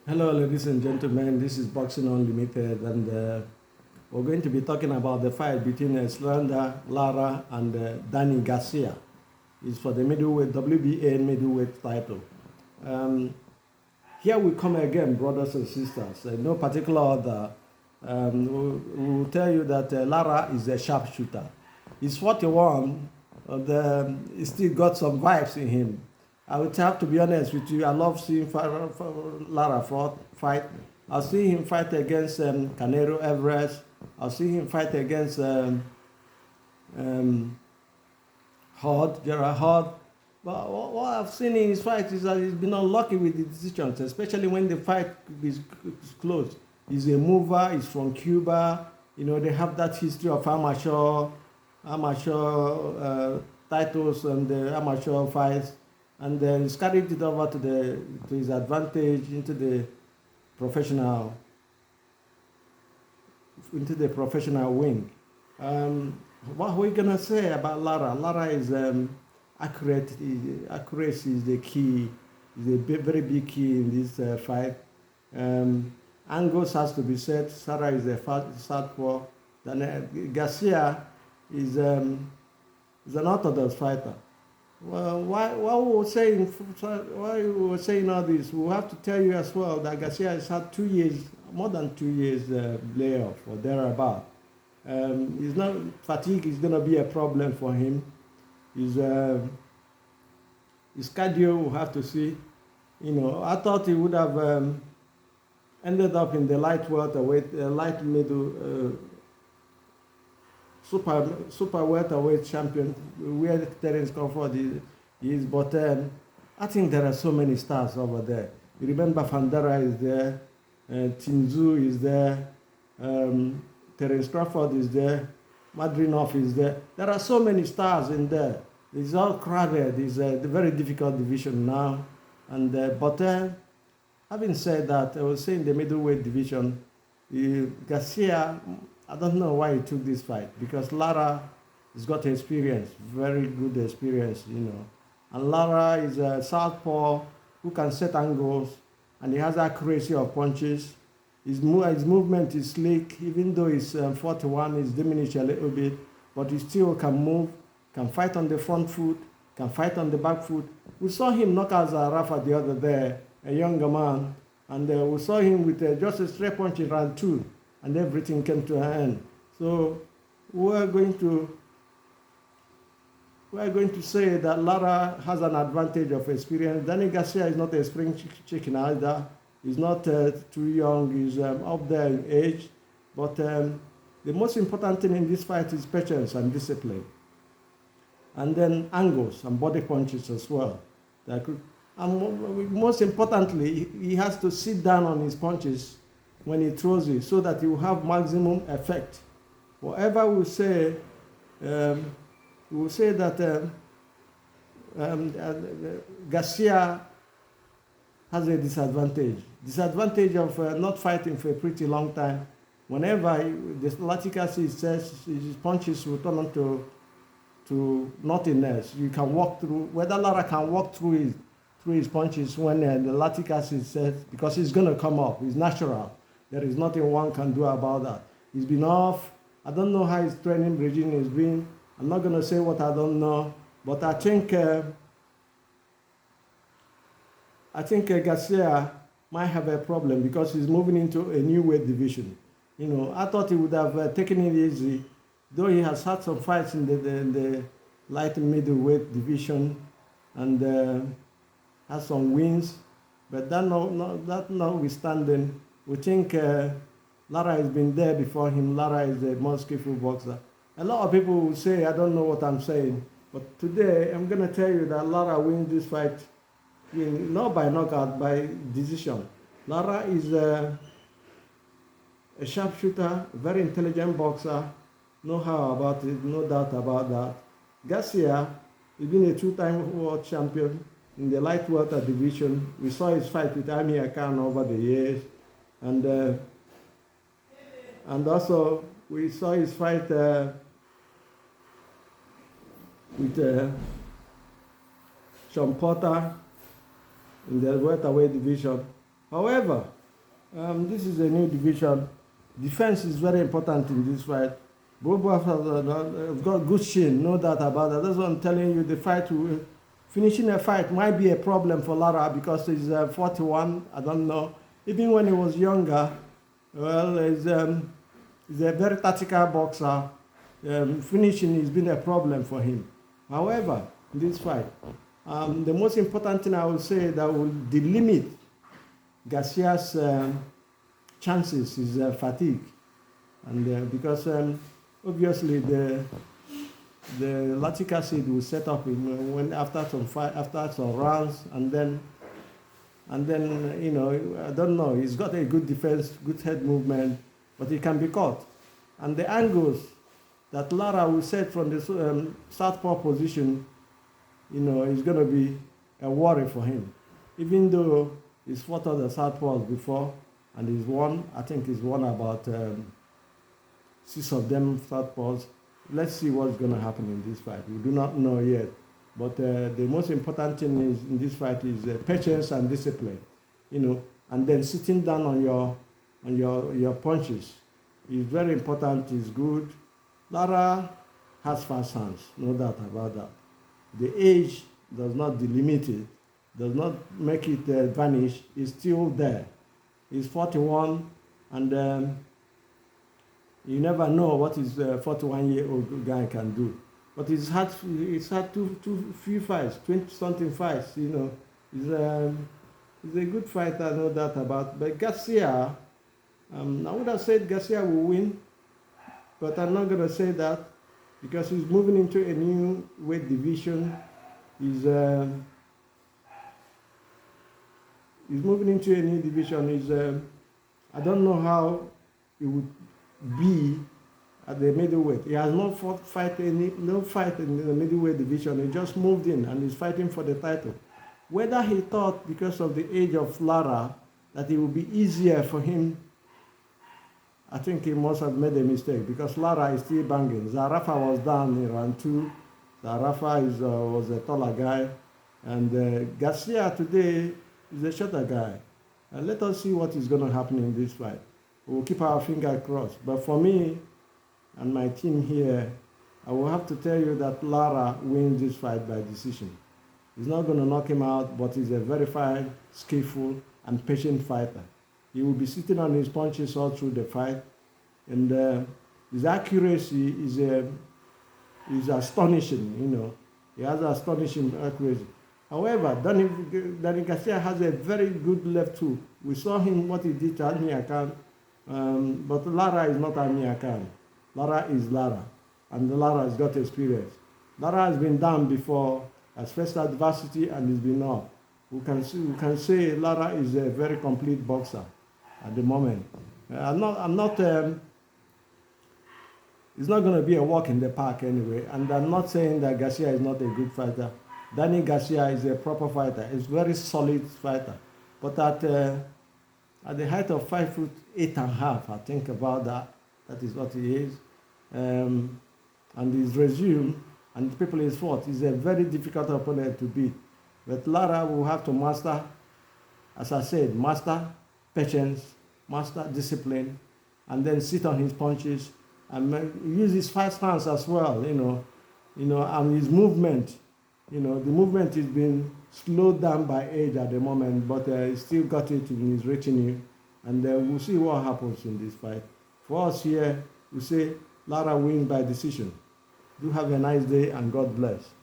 Hello, ladies and gentlemen. This is Boxing Unlimited, and we're going to be talking about the fight between Erislandy, Lara, and Danny Garcia. It's for the middleweight WBA middleweight title. Um, Here we come again, brothers and sisters. No particular order. We'll tell you that Lara is a sharpshooter. He's 41, but he still got some vibes in him. I would have to be honest with you. I love seeing Lara fight. I'll see him fight against Canelo Everest. I'll see him fight against um, Gerald Hord. But what I've seen in his fight is that he's been unlucky with the decisions, especially when the fight is close. He's a mover. He's from Cuba. You know, they have that history of amateur titles and the amateur fights, and then he's carried it over to his advantage into the professional wing. What are we gonna say about Lara? Lara is accurate. Accuracy is the key. Is a very big key in this fight. Angles has to be set. Sarah is a southpaw. Then Garcia is an orthodox fighter. Well, why we were saying all this? We have to tell you as well that Garcia has had 2 years, more than 2 years layoff or thereabout. He's not fatigue is going to be a problem for him. His cardio we'll have to see. You know, I thought he would have ended up in the light middle. Super welterweight champion, where Terence Crawford is, but I think there are so many stars over there. You remember Fandera is there, Tinzu is there, Terence Crawford is there, Madrinov is there. There are so many stars in there. It's all crowded. It's a very difficult division now, and having said that, I was saying the middleweight division, Garcia. I don't know why he took this fight, because Lara has got experience, very good experience, you know. And Lara is a southpaw who can set angles, and he has accuracy of punches. His movement is slick, even though he's 41, he's diminished a little bit, but he still can move, can fight on the front foot, can fight on the back foot. We saw him knock out Rafa the other day, a younger man, and we saw him with just a straight punch in round 2. And everything came to an end. So we're going to say that Lara has an advantage of experience. Danny Garcia is not a spring chicken either. He's not too young. He's up there in age. But the most important thing in this fight is patience and discipline. And then angles and body punches as well. And most importantly, he has to sit down on his punches when he throws it, so that he will have maximum effect. Whatever we say that Garcia has a disadvantage of not fighting for a pretty long time. Whenever the lactic acid says his punches will turn on to nothingness, you can walk through. Whether Lara can walk through his punches when the lactic acid says, because it's going to come up, it's natural. There is nothing one can do about that. He's been off. I don't know how his training regime has been. I'm not going to say what I don't know, but I think Garcia might have a problem because he's moving into a new weight division. You know, I thought he would have taken it easy, though he has had some fights in the light and middleweight division and has some wins, but that notwithstanding, we think Lara has been there before him. Lara is a more skillful boxer. A lot of people will say, I don't know what I'm saying. But today, I'm going to tell you that Lara wins this fight, not by knockout, by decision. Lara is a sharpshooter, very intelligent boxer. Know how about it, no doubt about that. Garcia has been a 2-time world champion in the light welter division. We saw his fight with Amir Khan over the years. And also we saw his fight with Sean Porter in the welterweight division. However, This is a new division. Defense is very important in this fight. Both have got good chin, no doubt about that. That's what I'm telling you. The fight, finishing a fight might be a problem for Lara because he's 41. I don't know. Even when he was younger, well, he's a very tactical boxer. Finishing has been a problem for him. However, in this fight, the most important thing I would say that will delimit Garcia's chances is fatigue, and because obviously the lactic acid will set up in, when after some rounds, and then you know, I don't know, he's got a good defense, good head movement, but he can be caught, and the angles that Lara will set from the southpaw position, you know, is going to be a worry for him, even though he's fought other southpaws before, and he's won. I think he's won about 6 of them southpaws. Let's see what's going to happen in this fight. We do not know yet. But the most important thing is in this fight is patience and discipline, you know, and then sitting down on your punches is very important. Is good. Lara has fast hands, no doubt about that. The age does not delimit it, does not make it vanish. It's still there. He's 41, and you never know what his 41-year-old guy can do. But he's had few fights, 20-something fights, you know. He's a good fighter, no doubt about. But Garcia, I would have said Garcia will win, but I'm not going to say that because he's moving into a new weight division. He's moving into a new division. I don't know how it would be at the middleweight. He has no fight in the middleweight division. He just moved in and is fighting for the title. Whether he thought because of the age of Lara that it would be easier for him, I think he must have made a mistake because Lara is still banging. Zarafa was down in round 2. Zarafa was a taller guy, and Garcia today is a shorter guy. Let us see what is going to happen in this fight. We'll keep our fingers crossed. But for me and my team here, I will have to tell you that Lara wins this fight by decision. He's not going to knock him out, but he's a very fine, skillful, and patient fighter. He will be sitting on his punches all through the fight, and his accuracy is astonishing. You know, he has astonishing accuracy. However, Danny Garcia has a very good left hook. We saw him what he did to Amir Khan, but Lara is not Amir Khan. Lara is Lara, and Lara has got experience. Lara has been down before, has faced adversity, and has been up. We can say Lara is a very complete boxer at the moment. It's not going to be a walk in the park anyway, and I'm not saying that Garcia is not a good fighter. Danny Garcia is a proper fighter. He's a very solid fighter. But at the height of 5'8.5", I think about that. That is what he is. And his resume and the people he's fought is a very difficult opponent to beat. But Lara will have to master, as I said, master patience, master discipline, and then sit on his punches and use his fast hands as well. You know, and his movement. You know, the movement is being slowed down by age at the moment, but he's still got it in his retinue, and we'll see what happens in this fight. For us here, we say Lara wins by decision. Do have a nice day, and God bless.